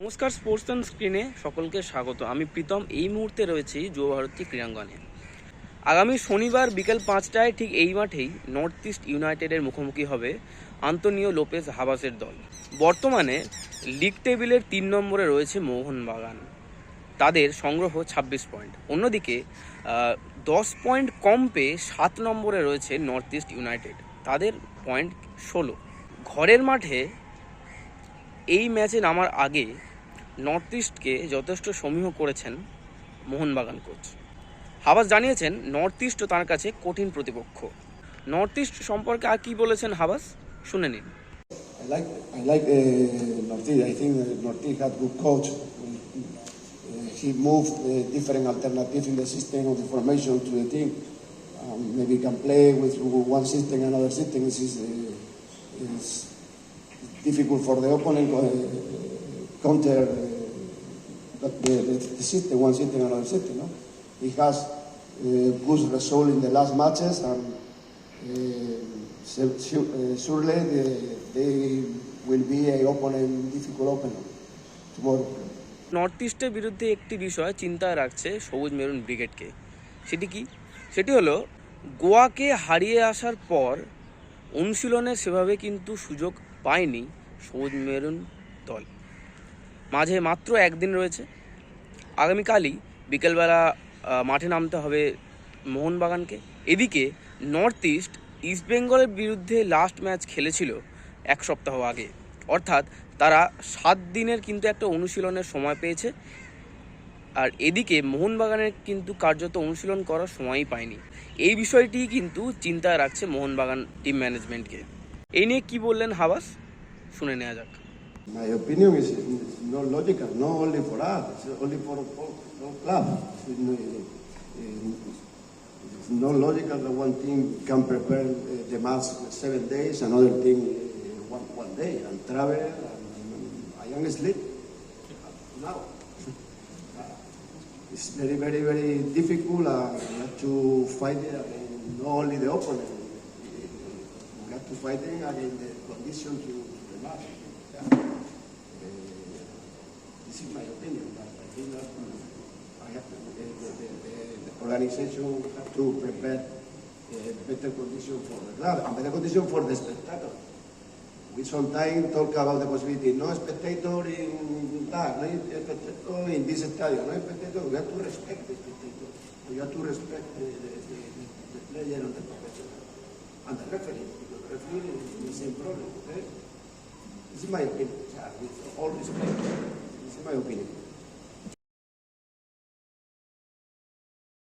নমস্কার, sports on স্ক্রিনে সকলকে স্বাগত। আমি প্রীতম। এই মুহূর্তে রয়েছি যুব ভারতী ক্রীড়াঙ্গনে। আগামী শনিবার বিকেল 5টায় ঠিক এই মাঠেই নর্থ ইস্ট ইউনাইটেডের মুখোমুখি হবে আন্তোনিও লোপেজ হাবাসের দল। বর্তমানে লিগ টেবিলের 3 নম্বরে রয়েছে মোহনবাগান, তাদের সংগ্রহ 26 পয়েন্ট। অন্যদিকে 10 পয়েন্ট কম পেয়ে 7 নম্বরে রয়েছে নর্থ ইস্ট ইউনাইটেড, তাদের পয়েন্ট 16। ঘরের মাঠে এই ম্যাচে নামার আগে নর্থ ইস্টকে যথেষ্ট সমীহ করেছেন মোহনবাগান কোচ। হাবাস জানিয়েছেন নর্থ ইস্টও তার কাছে কঠিন প্রতিপক্ষ। নর্থ ইস্ট সম্পর্কে আর কি বলেছেন হাবাস, শুনে নিন। I like North East. I think North East had good coach. He moved different alternatives in the system of the formation to the team. Maybe can play with one system, another system. Is difficult for the opponent counter the system, one system, another system. No? He has good result in the last matches, and surely they will be a opponent, difficult opponent tomorrow. North ইস্টের বিরুদ্ধে একটি বিষয় চিন্তায় রাখছে সবুজ maroon ব্রিগেডকে। সেটি হলো গোয়াকে হারিয়ে আসার পর অনুশীলনে সেভাবে কিন্তু সুযোগ পায়নি সবুজ মেরুন দল। মাঝে মাত্র একদিন রয়েছে। আগামীকালই বিকেলবেলা মাঠে নামতে হবে মোহনবাগানকে। এদিকে নর্থ ইস্ট ইস্টবেঙ্গলের বিরুদ্ধে লাস্ট ম্যাচ খেলেছিল 1 সপ্তাহ আগে, অর্থাৎ তারা 7 দিনের কিন্তু একটা অনুশীলনের সময় পেয়েছে। আর এদিকে মোহনবাগানের কিন্তু কার্যত অনুশীলন করার সময়ই পায়নি। এই বিষয়টি কিন্তু চিন্তায় রাখছে মোহনবাগান টিম ম্যানেজমেন্টকে। এই নিয়ে কি বললেন হাবাস, শুনে নেওয়া যাক। My opinion is not logical, not only for us, it's only for all clubs. It's not logical that one team can prepare the match 7 days, another team one day, and travel, and I am asleep now. It's very, very, very difficult. We have to fight it against not only the opponent, we have to fight it against the condition to the match. This is my opinion, but I think that the organization have to prepare better condition for the club and better condition for the spectator. We sometimes talk about the possibility, no spectator in that, no spectator in this stadium, no spectator. We have to respect the spectator. We have to respect the player and the professional and the referee, because the referee is the same problem. Okay? This is my opinion, with all respect. This is my opinion.